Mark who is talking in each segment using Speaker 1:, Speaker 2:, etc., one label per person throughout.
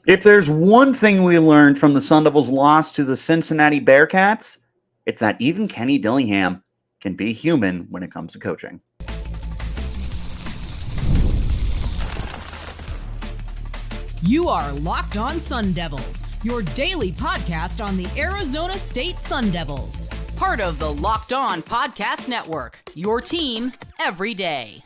Speaker 1: If there's one thing we learned from the Sun Devils' loss to the Cincinnati Bearcats, it's that even Kenny Dillingham can be human when it comes to coaching.
Speaker 2: You are Locked On Sun Devils, your daily podcast on the Arizona State Sun Devils.
Speaker 3: Part of the Locked On Podcast Network, your team every day.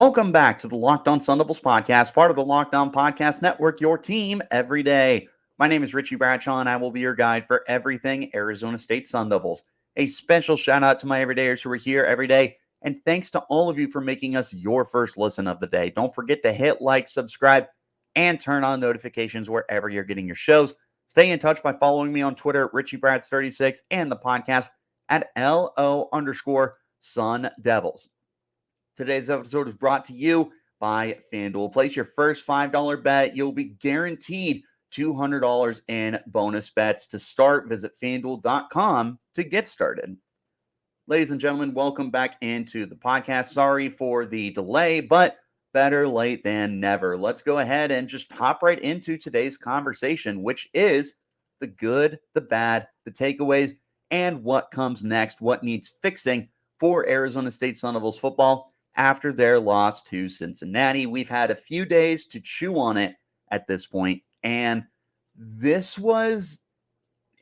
Speaker 1: Welcome back to the Locked On Sun Devils podcast, part of the Locked On Podcast Network, your team every day. My name is Richie Bradshaw, and I will be your guide for everything Arizona State Sun Devils. A special shout out to my everydayers who are here every day, and thanks to all of you for making us your first listen of the day. Don't forget to hit like, subscribe, and turn on notifications wherever you're getting your shows. Stay in touch by following me on Twitter at RichieBrads36 and the podcast at LO_Sun Devils. Today's episode is brought to you by FanDuel. Place your first $5 bet. You'll be guaranteed $200 in bonus bets. To start, visit FanDuel.com to get started. Ladies and gentlemen, welcome back into the podcast. Sorry for the delay, but better late than never. Let's go ahead and just hop right into today's conversation, which is the good, the bad, the takeaways, and what comes next, what needs fixing for Arizona State Sun Devils football after their loss to Cincinnati. We've had a few days to chew on it at this point, and this was,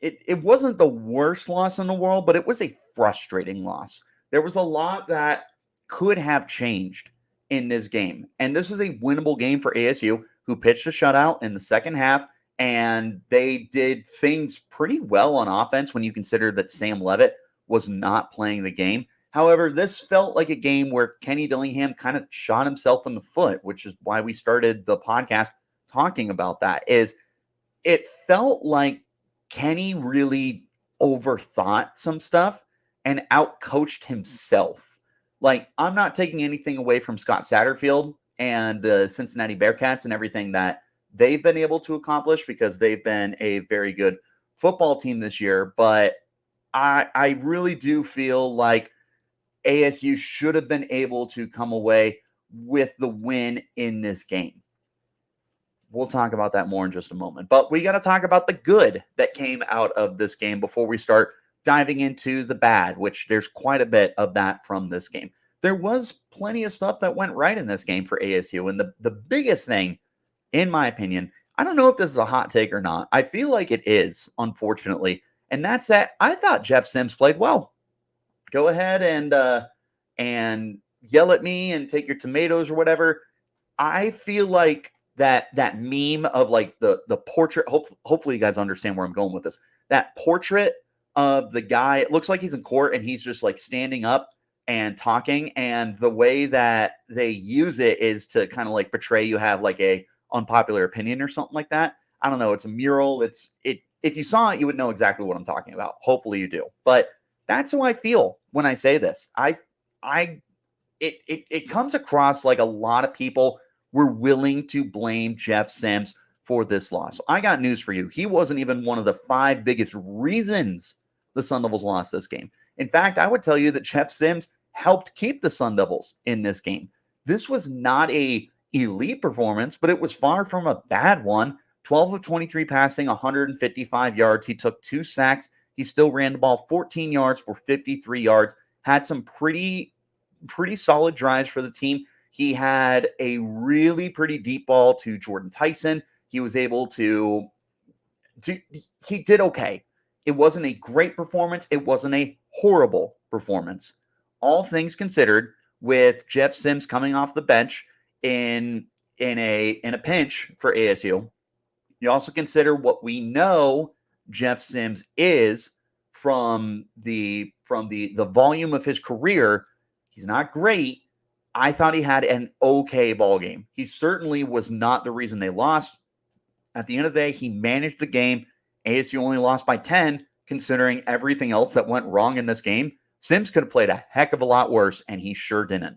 Speaker 1: it wasn't the worst loss in the world, but it was a frustrating loss. There was a lot that could have changed in this game, and this is a winnable game for ASU, who pitched a shutout in the second half, and they did things pretty well on offense when you consider that Sam Leavitt was not playing the game. However, this felt like a game where Kenny Dillingham kind of shot himself in the foot, which is why we started the podcast talking about that. Is it felt like Kenny really overthought some stuff and outcoached himself. Like, I'm not taking anything away from Scott Satterfield and the Cincinnati Bearcats and everything that they've been able to accomplish, because they've been a very good football team this year. But I really do feel like ASU should have been able to come away with the win in this game. We'll talk about that more in just a moment. But we got to talk about the good that came out of this game before we start diving into the bad, which there's quite a bit of that from this game. There was plenty of stuff that went right in this game for ASU. And the biggest thing, in my opinion, I don't know if this is a hot take or not. I feel like it is, unfortunately. And that's that I thought Jeff Sims played well. Go ahead and yell at me and take your tomatoes or whatever. I feel like that meme of like the portrait. Hopefully you guys understand where I'm going with this. That portrait of the guy. It looks like he's in court and he's just like standing up and talking. And the way that they use it is to kind of like portray you have like a unpopular opinion or something like that. I don't know. It's a mural. If you saw it, you would know exactly what I'm talking about. Hopefully you do. But that's how I feel when I say this. It comes across like a lot of people were willing to blame Jeff Sims for this loss. I got news for you. He wasn't even one of the 5 biggest reasons the Sun Devils lost this game. In fact, I would tell you that Jeff Sims helped keep the Sun Devils in this game. This was not a elite performance, but it was far from a bad one. 12 of 23 passing, 155 yards. He took 2 sacks. He still ran the ball 14 yards for 53 yards, had some pretty solid drives for the team. He had a really pretty deep ball to Jordan Tyson. He was able to he did okay. It wasn't a great performance. It wasn't a horrible performance. All things considered, with Jeff Sims coming off the bench in a pinch for ASU, you also consider what we know Jeff Sims is from the volume of his career. He's not great. I thought he had an okay ball game. He certainly was not the reason they lost. At the end of the day, he managed the game. ASU only lost by 10, considering everything else that went wrong in this game. Sims could have played a heck of a lot worse, and he sure didn't.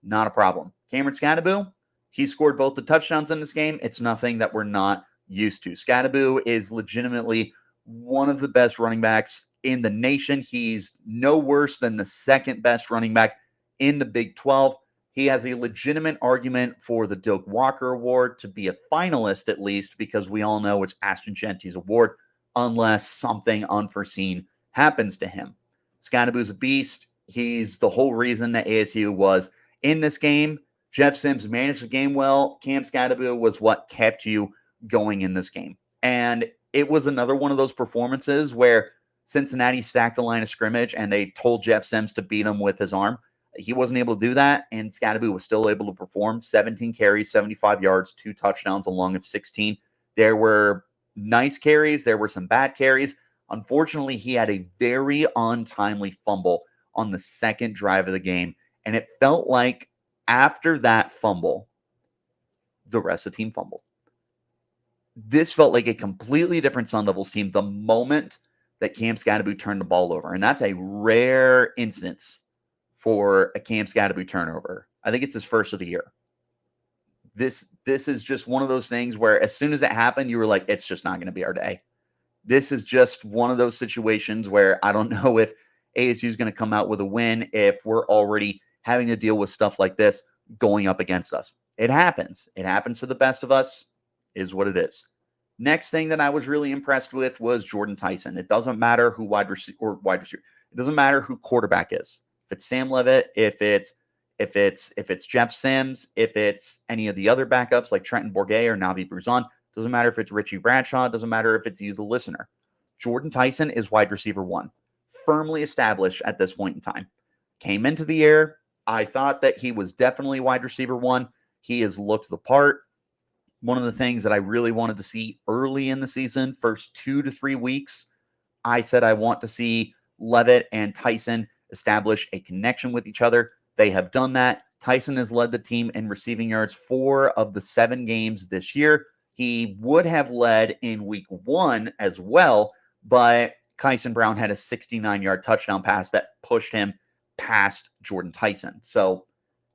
Speaker 1: Not a problem. Cameron Scabo, he scored both the touchdowns in this game. It's nothing that we're not used to. Scabo is legitimately one of the best running backs in the nation. He's no worse than the second best running back in the Big 12. He has a legitimate argument for the Doak Walker Award to be a finalist, at least, because we all know it's Ashton Genty's award unless something unforeseen happens to him. Scanabu's a beast. He's the whole reason that ASU was in this game. Jeff Sims managed the game well. Cam Scanabu was what kept you going in this game. And it was another one of those performances where Cincinnati stacked the line of scrimmage and they told Jeff Sims to beat him with his arm. He wasn't able to do that, and Scanabu was still able to perform. 17 carries, 75 yards, 2 touchdowns along of 16. There were nice carries. There were some bad carries. Unfortunately, he had a very untimely fumble on the second drive of the game, and it felt like after that fumble, the rest of the team fumbled. This felt like a completely different Sun Devils team the moment that Cam Scanabu turned the ball over, and that's a rare instance for a Cam Scanabu turnover. I think it's his first of the year. This is just one of those things where as soon as it happened, you were like, it's just not going to be our day. This is just one of those situations where I don't know if ASU is going to come out with a win if we're already having to deal with stuff like this going up against us. It happens. It happens to the best of us, is what it is. Next thing that I was really impressed with was Jordan Tyson. It doesn't matter who wide receiver. It doesn't matter who quarterback is. If it's Sam Levitt, if it's Jeff Sims, if it's any of the other backups like Trenton Bourget or Navi Bruzon, doesn't matter if it's Richie Bradshaw, doesn't matter if it's you, the listener. Jordan Tyson is wide receiver 1, firmly established at this point in time. Came into the year, I thought that he was definitely wide receiver 1. He has looked the part. One of the things that I really wanted to see early in the season, first 2 to 3 weeks, I said I want to see Levitt and Tyson establish a connection with each other. They have done that. Tyson has led the team in receiving yards 4 of the 7 games this year. He would have led in week 1 as well, but Kyson Brown had a 69-yard touchdown pass that pushed him past Jordan Tyson. So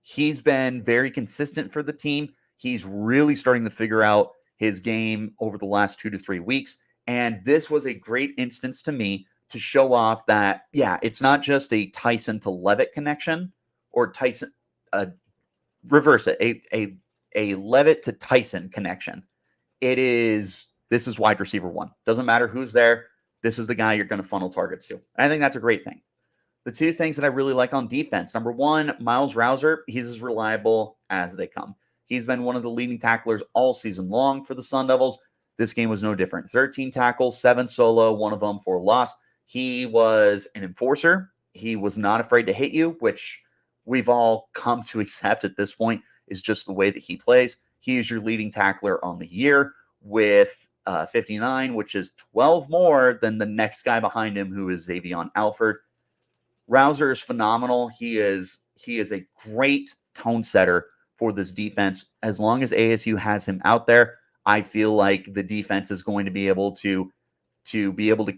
Speaker 1: he's been very consistent for the team. He's really starting to figure out his game over the last 2 to 3 weeks. And this was a great instance to me to show off that, yeah, it's not just a Tyson to Levitt connection or Tyson, reverse it, a Levitt to Tyson connection. This is wide receiver 1. Doesn't matter who's there. This is the guy you're going to funnel targets to. And I think that's a great thing. The 2 things that I really like on defense. Number 1, Miles Rouser. He's as reliable as they come. He's been one of the leading tacklers all season long for the Sun Devils. This game was no different. 13 tackles, 7 solo, 1 of them for a loss. He was an enforcer. He was not afraid to hit you, which we've all come to accept at this point is just the way that he plays. He is your leading tackler on the year with 59, which is 12 more than the next guy behind him, who is Xavion Alford. Rouser is phenomenal. He is a great tone setter for this defense. As long as ASU has him out there, I feel like the defense is going to be able to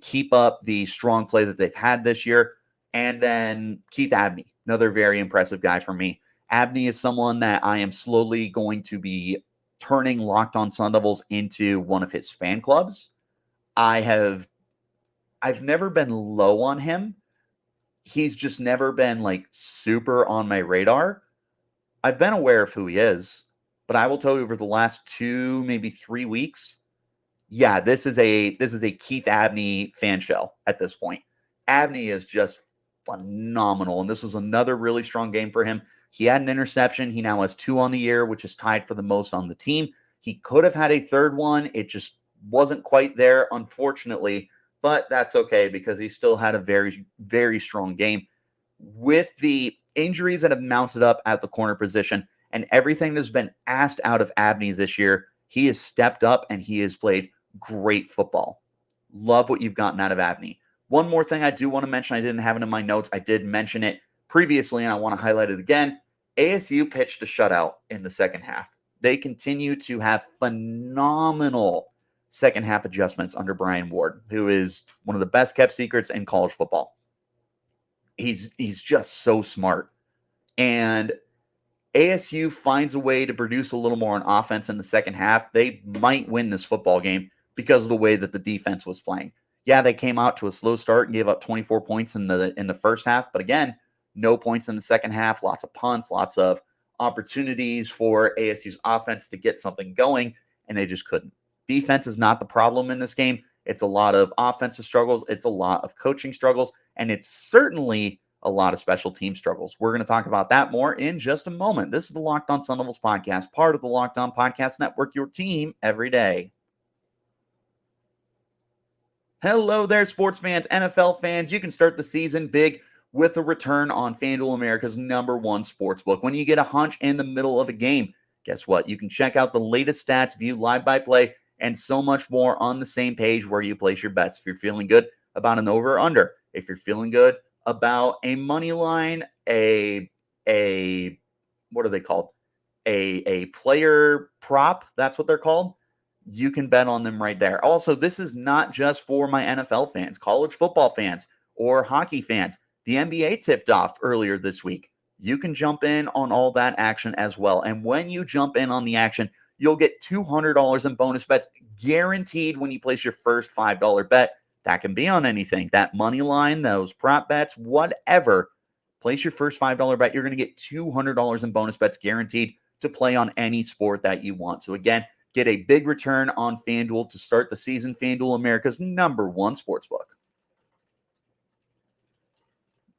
Speaker 1: keep up the strong play that they've had this year. And then Keith Abney, another very impressive guy for me. Abney is someone that I am slowly going to be turning Locked On Sun Devils into one of his fan clubs. I've never been low on him. He's just never been like super on my radar. I've been aware of who he is, but I will tell you over the last 2, maybe 3 weeks, yeah, this is a Keith Abney fan show at this point. Abney is just phenomenal, and this was another really strong game for him. He had an interception. He now has 2 on the year, which is tied for the most on the team. He could have had a third one. It just wasn't quite there, unfortunately, but that's okay because he still had a very, very strong game. With the injuries that have mounted up at the corner position and everything that's been asked out of Abney this year, he has stepped up and he has played great football. Love what you've gotten out of Abney. One more thing I do want to mention, I didn't have it in my notes. I did mention it previously, and I want to highlight it again. ASU pitched a shutout in the second half. They continue to have phenomenal second half adjustments under Brian Ward, who is one of the best kept secrets in college football. He's just so smart. And ASU finds a way to produce a little more on offense in the second half. They might win this football game because of the way that the defense was playing. Yeah, they came out to a slow start and gave up 24 points in the first half, but again, no points in the second half, lots of punts, lots of opportunities for ASU's offense to get something going, and they just couldn't. Defense is not the problem in this game. It's a lot of offensive struggles. It's a lot of coaching struggles, and it's certainly a lot of special team struggles. We're going to talk about that more in just a moment. This is the Locked On Sun Devils podcast, part of the Locked On Podcast Network, your team every day. Hello there, sports fans, NFL fans. You can start the season big with a return on FanDuel, America's #1 sportsbook. When you get a hunch in the middle of a game, guess what? You can check out the latest stats, view live-by-play, and so much more on the same page where you place your bets. If you're feeling good about an over or under, if you're feeling good about a money line, a what are they called? A player prop, that's what they're called. You can bet on them right there. Also, this is not just for my NFL fans, college football fans, or hockey fans. The NBA tipped off earlier this week. You can jump in on all that action as well. And when you jump in on the action, you'll get $200 in bonus bets guaranteed when you place your first $5 bet. That can be on anything. That money line, those prop bets, whatever. Place your first $5 bet. You're going to get $200 in bonus bets guaranteed to play on any sport that you want. So again, get a big return on FanDuel to start the season. FanDuel, America's #1 sportsbook.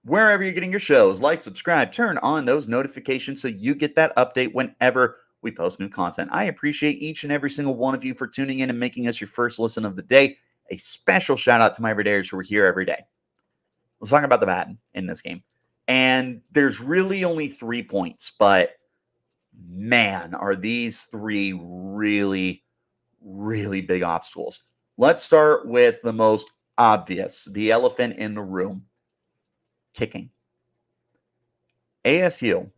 Speaker 1: Wherever you're getting your shows, like, subscribe, turn on those notifications so you get that update whenever we post new content. I appreciate each and every single one of you for tuning in and making us your first listen of the day. A special shout out to my everydayers who are here every day. Let's talk about the bad in this game. And there's really only 3 points, but man, are these 3 really, really big obstacles. Let's start with the most obvious, the elephant in the room, kicking. ASU,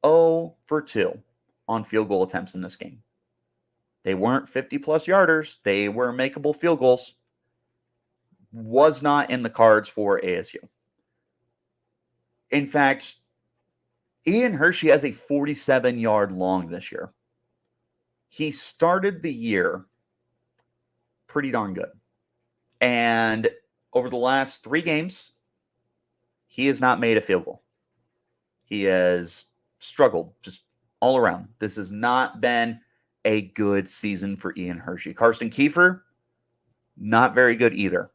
Speaker 1: 0 for 2 on field goal attempts in this game. They weren't 50-plus yarders. They were makeable field goals. Was not in the cards for ASU. In fact, Ian Hershey has a 47-yard long this year. He started the year pretty darn good. And over the last 3 games, he has not made a field goal. He has struggled just all around. This has not been a good season for Ian Hershey. Carson Kiefer, not very good either.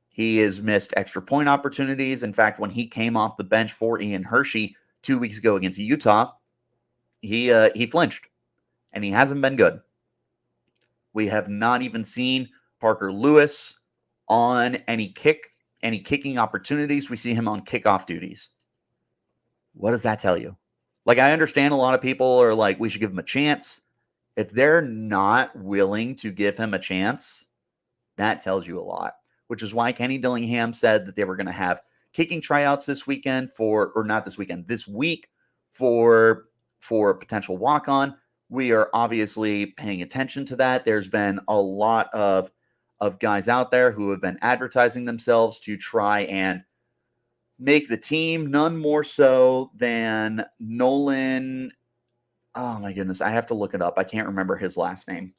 Speaker 1: He has missed extra point opportunities. In fact, when he came off the bench for Ian Hershey 2 weeks ago against Utah, he flinched, and he hasn't been good. We have not even seen Parker Lewis on any kicking opportunities. We see him on kickoff duties. What does that tell you? Like, I understand a lot of people are like, we should give him a chance. If they're not willing to give him a chance, that tells you a lot, which is why Kenny Dillingham said that they were going to have kicking tryouts this week for a potential walk-on. We are obviously paying attention to that. There's been a lot of guys out there who have been advertising themselves to try and make the team, none more so than Nolan. Oh my goodness, I have to look it up. I can't remember his last name.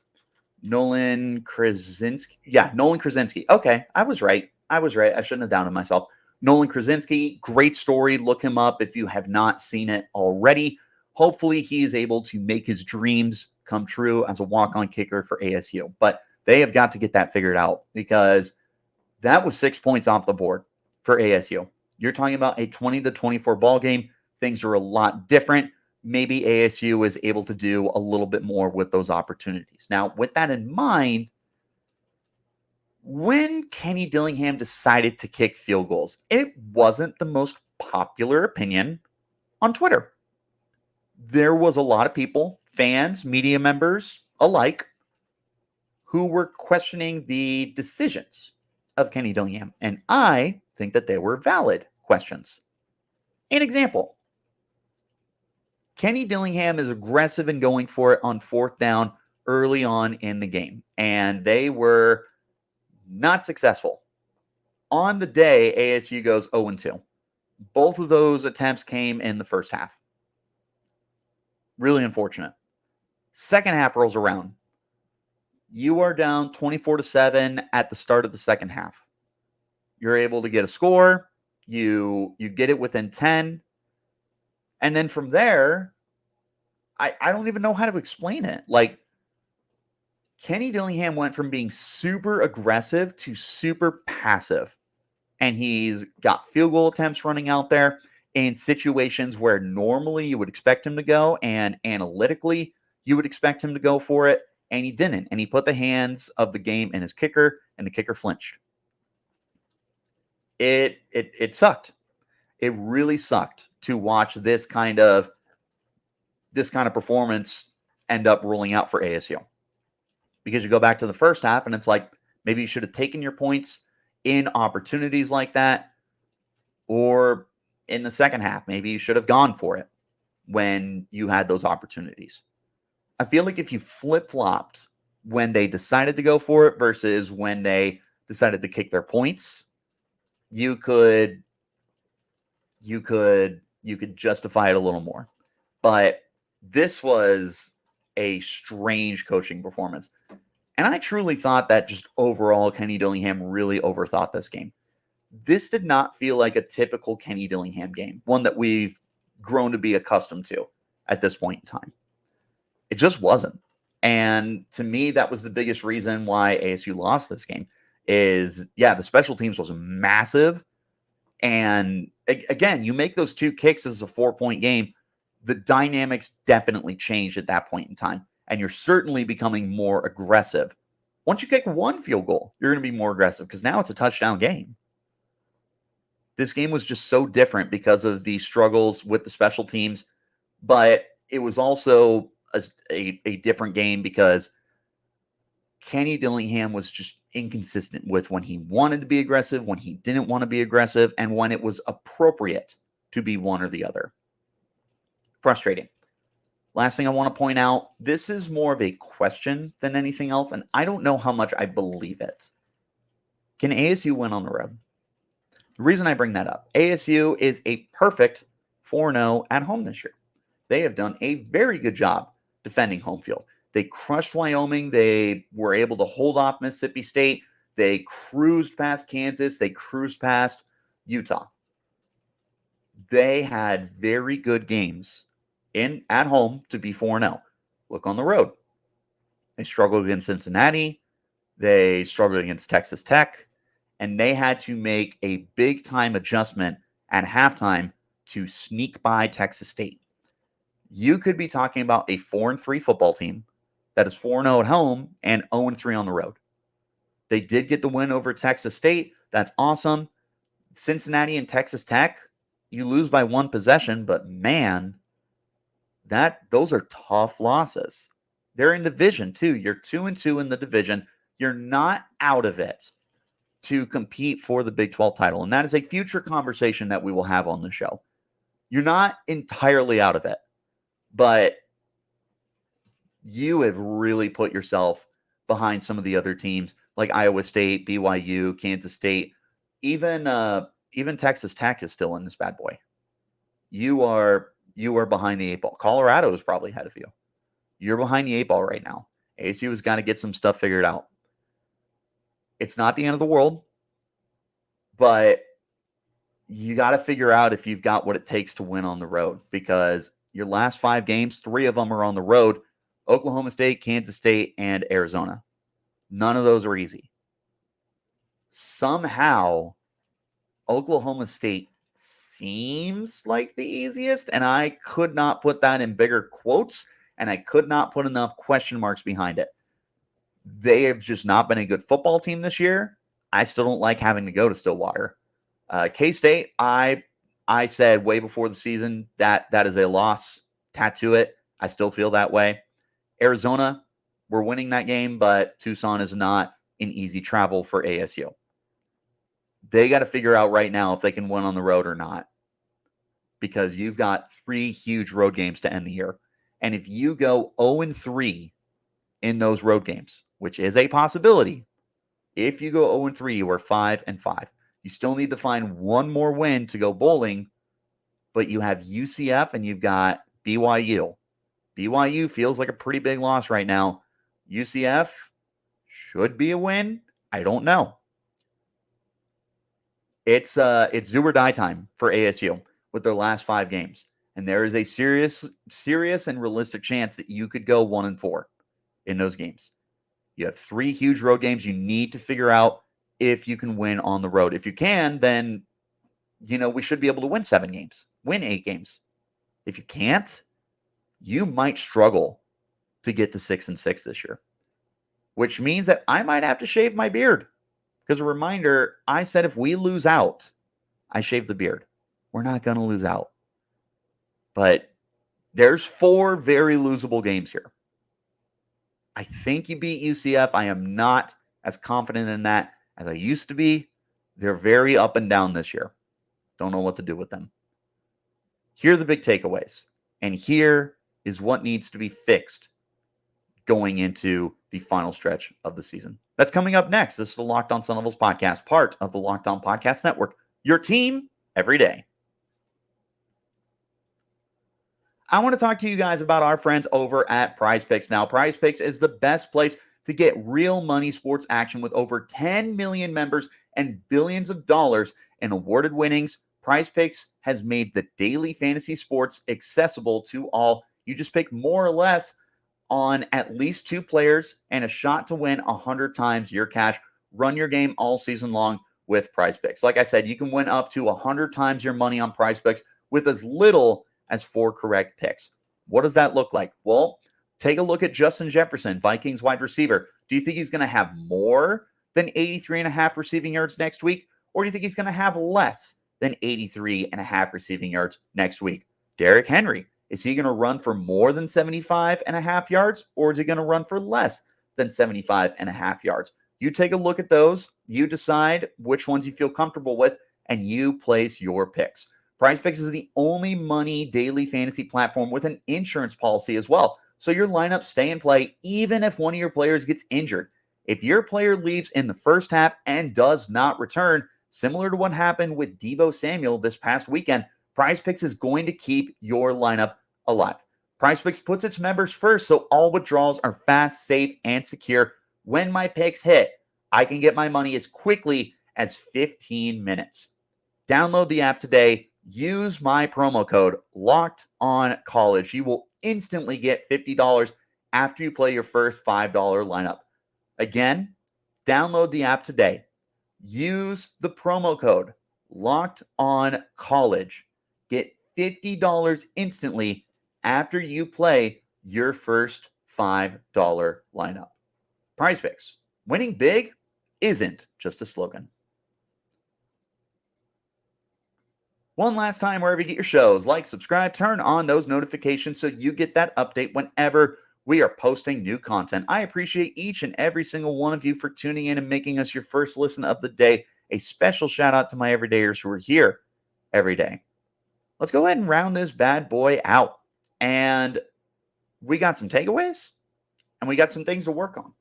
Speaker 1: Nolan Krasinski. Yeah, Nolan Krasinski. Okay, I was right. I shouldn't have doubted myself. Nolan Krasinski, great story. Look him up if you have not seen it already. Hopefully he is able to make his dreams come true as a walk-on kicker for ASU. But they have got to get that figured out, because that was 6 points off the board for ASU. You're talking about a 20-24 ball game. Things are a lot different. Maybe ASU is able to do a little bit more with those opportunities. Now, with that in mind, when Kenny Dillingham decided to kick field goals, it wasn't the most popular opinion on Twitter. There was a lot of people, fans, media members alike, who were questioning the decisions of Kenny Dillingham. And I think that they were valid questions. An example. Kenny Dillingham is aggressive in going for it on 4th down early on in the game, and they were not successful. On the day, ASU goes 0-2. Both of those attempts came in the first half. Really unfortunate. Second half rolls around. You are down 24-7 at the start of the second half. You're able to get a score. You get it within 10. And then from there, I don't even know how to explain it. Like, Kenny Dillingham went from being super aggressive to super passive. And he's got field goal attempts running out there in situations where normally you would expect him to go, and analytically you would expect him to go for it, and he didn't. And he put the hands of the game in his kicker, and the kicker flinched. It sucked. It really sucked to watch this kind of performance end up ruling out for ASU. Because you go back to the first half and it's like, maybe you should have taken your points in opportunities like that, or in the second half, maybe you should have gone for it when you had those opportunities. I feel like if you flip-flopped when they decided to go for it versus when they decided to kick their points, you could justify it a little more. But this was a strange coaching performance. And I truly thought that just overall, Kenny Dillingham really overthought this game. This did not feel like a typical Kenny Dillingham game, one that we've grown to be accustomed to at this point in time. It just wasn't. And to me, that was the biggest reason why ASU lost this game is, the special teams was massive. And again, you make those 2 kicks as a 4-point game, the dynamics definitely changed at that point in time. And you're certainly becoming more aggressive. Once you kick 1 field goal, you're going to be more aggressive because now it's a touchdown game. This game was just so different because of the struggles with the special teams, but it was also a different game because Kenny Dillingham was just inconsistent with when he wanted to be aggressive, when he didn't want to be aggressive, and when it was appropriate to be one or the other. Frustrating. Last thing I want to point out, this is more of a question than anything else, and I don't know how much I believe it. Can ASU win on the road? The reason I bring that up, ASU is a perfect 4-0 at home this year. They have done a very good job defending home field. They crushed Wyoming. They were able to hold off Mississippi State. They cruised past Kansas. They cruised past Utah. They had very good games at home to be 4-0. Look on the road. They struggled against Cincinnati. They struggled against Texas Tech. And they had to make a big-time adjustment at halftime to sneak by Texas State. You could be talking about a 4-3 football team that is 4-0 at home and 0-3 on the road. They did get the win over Texas State. That's awesome. Cincinnati and Texas Tech, you lose by 1 possession, but man, those are tough losses. They're in division too. You're 2-2 in the division. You're not out of it to compete for the Big 12 title. And that is a future conversation that we will have on the show. You're not entirely out of it, but you have really put yourself behind some of the other teams like Iowa State, BYU, Kansas State, even Texas Tech is still in this bad boy. You are behind the 8 ball. Colorado is probably ahead of you. You're behind the 8 ball right now. ASU has got to get some stuff figured out. It's not the end of the world, but you got to figure out if you've got what it takes to win on the road, because your last 5 games, 3 of them are on the road: Oklahoma State, Kansas State, and Arizona. None of those are easy. Somehow, Oklahoma State seems like the easiest, and I could not put that in bigger quotes, and I could not put enough question marks behind it. They have just not been a good football team this year. I still don't like having to go to Stillwater. K-State, I said way before the season that is a loss. Tattoo it. I still feel that way. Arizona, we're winning that game, but Tucson is not an easy travel for ASU. They got to figure out right now if they can win on the road or not, because you've got 3 huge road games to end the year. And if you go 0-3 in those road games, which is a possibility, if you go 0-3, you are 5-5. You still need to find 1 more win to go bowling, but you have UCF and you've got BYU. BYU feels like a pretty big loss right now. UCF should be a win. I don't know. It's do or die time for ASU with their last 5 games. And there is a serious and realistic chance that you could go 1-4 in those games. You have 3 huge road games. You need to figure out if you can win on the road. If you can, then, we should be able to win 7 games, win 8 games. If you can't, you might struggle to get to 6-6 this year, which means that I might have to shave my beard. Because a reminder, I said if we lose out, I shave the beard. We're not going to lose out. But there's 4 very losable games here. I think you beat UCF. I am not as confident in that as I used to be. They're very up and down this year. Don't know what to do with them. Here are the big takeaways. And here is what needs to be fixed going into the final stretch of the season. That's coming up next. This is the Locked On Sun Devils podcast, part of the Locked On Podcast Network. Your team every day. I want to talk to you guys about our friends over at PrizePicks. Now, PrizePicks is the best place to get real money sports action with over 10 million members and billions of dollars in awarded winnings. PrizePicks has made the daily fantasy sports accessible to all. You just pick more or less on at least 2 players and a shot to win 100 times your cash. Run your game all season long with PrizePicks. Like I said, you can win up to 100 times your money on PrizePicks with as little as 4 correct picks. What does that look like? Well, take a look at Justin Jefferson, Vikings wide receiver. Do you think he's going to have more than 83.5 receiving yards next week? Or do you think he's going to have less than 83.5 receiving yards next week? Derrick Henry, is he going to run for more than 75.5 yards? Or is he going to run for less than 75.5 yards? You take a look at those. You decide which ones you feel comfortable with, and you place your picks. PrizePicks is the only money daily fantasy platform with an insurance policy as well. So your lineups stay in play even if one of your players gets injured. If your player leaves in the first half and does not return, similar to what happened with Deebo Samuel this past weekend, PrizePicks is going to keep your lineup alive. PrizePicks puts its members first, so all withdrawals are fast, safe, and secure. When my picks hit, I can get my money as quickly as 15 minutes. Download the app today. Use my promo code LOCKEDONCollege. You will instantly get $50 after you play your first $5 lineup. Again, download the app today. Use the promo code LOCKEDONCollege. Get $50 instantly after you play your first $5 lineup. PrizePicks. Winning big isn't just a slogan. One last time, wherever you get your shows, like, subscribe, turn on those notifications so you get that update whenever we are posting new content. I appreciate each and every single one of you for tuning in and making us your first listen of the day. A special shout out to my everydayers who are here every day. Let's go ahead and round this bad boy out. And we got some takeaways and we got some things to work on.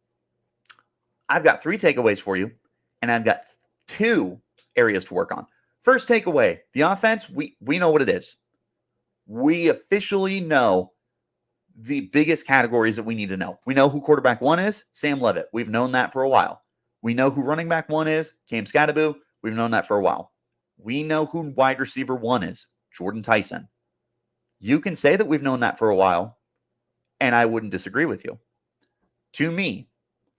Speaker 1: I've got 3 takeaways for you, and I've got 2 areas to work on. First takeaway, the offense, we know what it is. We officially know the biggest categories that we need to know. We know who quarterback 1 is, Sam Levitt. We've known that for a while. We know who running back 1 is, Cam Scabo. We've known that for a while. We know who wide receiver 1 is, Jordan Tyson. You can say that we've known that for a while, and I wouldn't disagree with you. To me,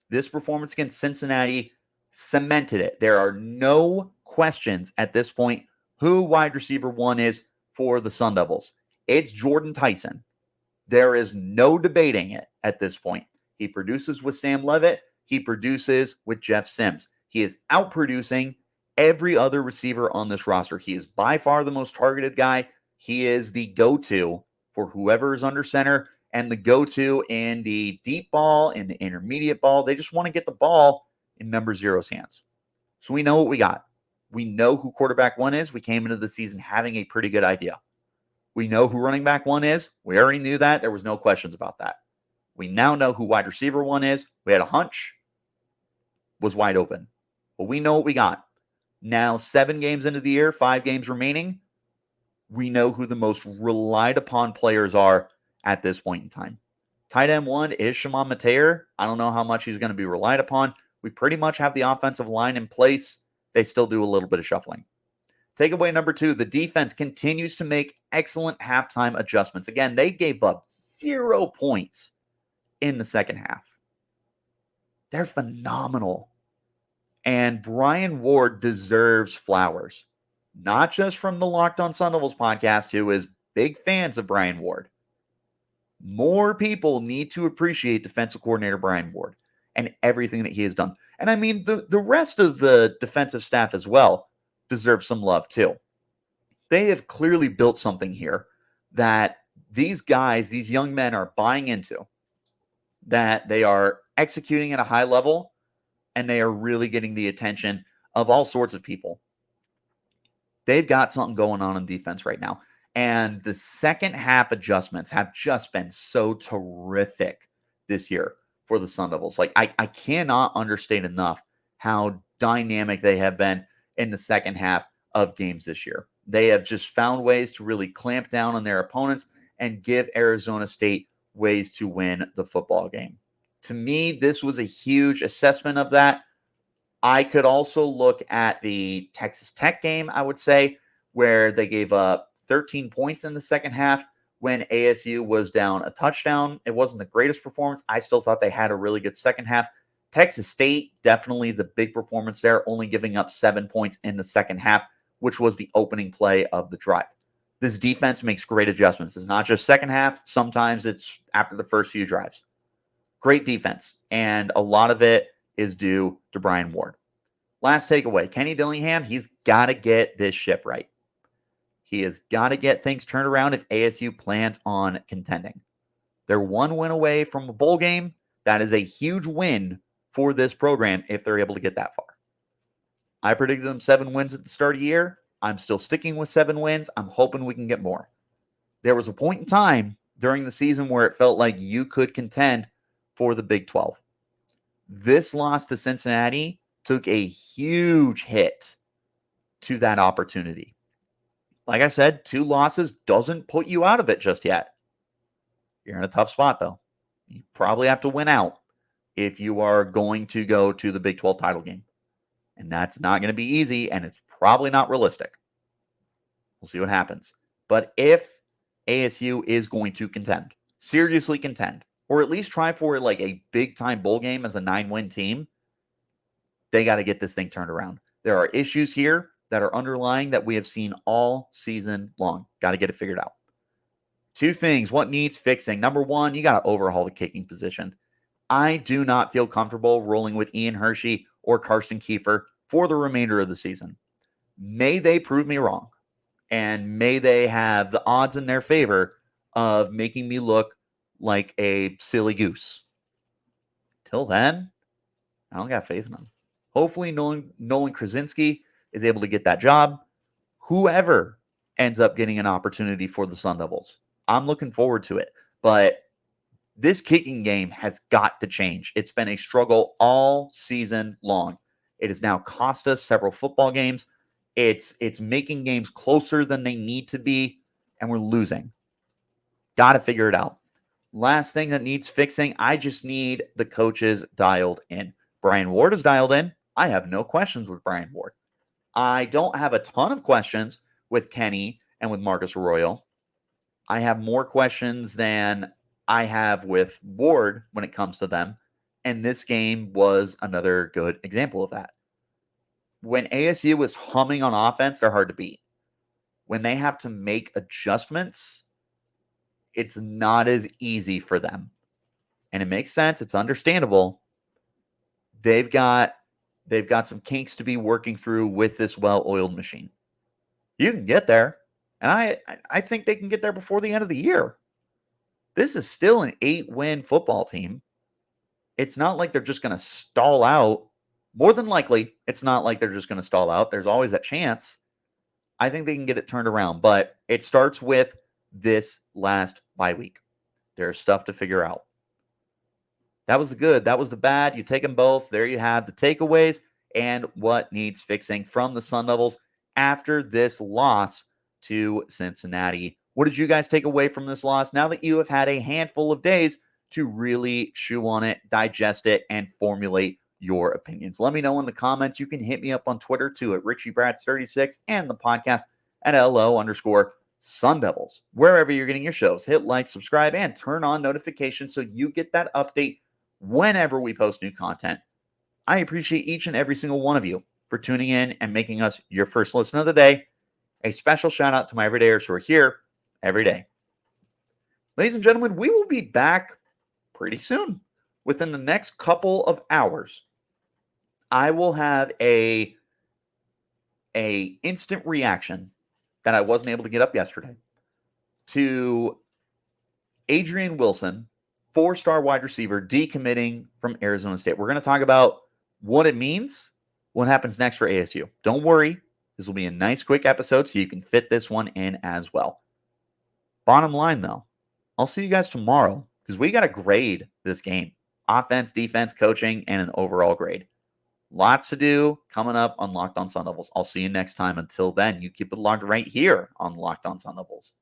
Speaker 1: this performance against Cincinnati cemented it. There are no questions at this point who wide receiver 1 is for the Sun Devils. It's Jordan Tyson. There is no debating it at this point. He produces with Sam Levitt. He produces with Jeff Sims. He is outproducing every other receiver on this roster. He is by far the most targeted guy. He is the go-to for whoever is under center and the go-to in the deep ball, in the intermediate ball. They just want to get the ball in number 0's hands. So we know what we got. We know who quarterback 1 is. We came into the season having a pretty good idea. We know who running back 1 is. We already knew that. There was no questions about that. We now know who wide receiver 1 is. We had a hunch. Was wide open. But we know what we got. Now, 7 games into the year, 5 games remaining, we know who the most relied upon players are at this point in time. Tight end 1 is Shimon Mateer. I don't know how much he's going to be relied upon. We pretty much have the offensive line in place. They still do a little bit of shuffling. Takeaway number 2, the defense continues to make excellent halftime adjustments. Again, they gave up 0 points in the second half. They're phenomenal. And Brian Ward deserves flowers, not just from the Locked On Sun Devils podcast, who is big fans of Brian Ward. More people need to appreciate defensive coordinator Brian Ward and everything that he has done. And I mean, the rest of the defensive staff as well deserve some love too. They have clearly built something here that these guys, these young men are buying into, that they are executing at a high level, and they are really getting the attention of all sorts of people. They've got something going on in defense right now. And the second half adjustments have just been so terrific this year for the Sun Devils. Like, I cannot understate enough how dynamic they have been in the second half of games this year. They have just found ways to really clamp down on their opponents and give Arizona State ways to win the football game. To me, this was a huge assessment of that. I could also look at the Texas Tech game, I would say, where they gave up 13 points in the second half when ASU was down a touchdown. It wasn't the greatest performance. I still thought they had a really good second half. Texas State, definitely the big performance there, only giving up 7 points in the second half, which was the opening play of the drive. This defense makes great adjustments. It's not just second half. Sometimes it's after the first few drives. Great defense, and a lot of it is due to Brian Ward. Last takeaway, Kenny Dillingham, he's got to get this ship right. He has got to get things turned around if ASU plans on contending. They're 1 win away from a bowl game. That is a huge win for this program if they're able to get that far. I predicted them 7 wins at the start of the year. I'm still sticking with 7 wins. I'm hoping we can get more. There was a point in time during the season where it felt like you could contend for the Big 12. This loss to Cincinnati took a huge hit to that opportunity. Like I said, 2 losses doesn't put you out of it just yet. You're in a tough spot, though. You probably have to win out if you are going to go to the Big 12 title game. And that's not going to be easy, and it's probably not realistic. We'll see what happens. But if ASU is going to contend, seriously contend, or at least try for like a big-time bowl game as a 9-win team, they got to get this thing turned around. There are issues here that are underlying that we have seen all season long. Got to get it figured out. 2 things. What needs fixing? Number 1, you got to overhaul the kicking position. I do not feel comfortable rolling with Ian Hershey or Karsten Kiefer for the remainder of the season. May they prove me wrong, and may they have the odds in their favor of making me look like a silly goose. Till then, I don't got faith in them. Hopefully Nolan Krasinski is able to get that job. Whoever ends up getting an opportunity for the Sun Devils, I'm looking forward to it. But this kicking game has got to change. It's been a struggle all season long. It has now cost us several football games. It's making games closer than they need to be, and we're losing. Got to figure it out. Last thing that needs fixing, I just need the coaches dialed in. Brian Ward is dialed in. I have no questions with Brian Ward. I don't have a ton of questions with Kenny and with Marcus Arroyo. I have more questions than I have with Ward when it comes to them. And this game was another good example of that. When ASU was humming on offense, they're hard to beat. When they have to make adjustments, it's not as easy for them. And it makes sense. It's understandable. They've got some kinks to be working through with this well-oiled machine. You can get there. And I think they can get there before the end of the year. This is still an 8-win football team. It's not like they're just going to stall out. More than likely, it's not like they're just going to stall out. There's always that chance. I think they can get it turned around. But it starts with this last bye week. There's stuff to figure out. That was the good. That was the bad. You take them both. There you have the takeaways and what needs fixing from the Sun Devils after this loss to Cincinnati. What did you guys take away from this loss now that you have had a handful of days to really chew on it, digest it, and formulate your opinions. Let me know in the comments. You can hit me up on Twitter too at Richie Bradshaw36 and the podcast at LO_Sun Devils. Wherever you're getting your shows, hit like, subscribe, and turn on notifications so you get that update whenever we post new content. I appreciate each and every single one of you for tuning in and making us your first listen of the day. A special shout out to my everydayers who are here every day. Ladies and gentlemen, we will be back pretty soon. Within the next couple of hours, I will have a instant reaction that I wasn't able to get up yesterday to Adrian Wilson, 4-star wide receiver, decommitting from Arizona State. We're going to talk about what it means, what happens next for ASU. Don't worry. This will be a nice, quick episode so you can fit this one in as well. Bottom line, though, I'll see you guys tomorrow because we got to grade this game. Offense, defense, coaching, and an overall grade. Lots to do coming up on Locked On Sun Devils. I'll see you next time. Until then, you keep it locked right here on Locked On Sun Devils.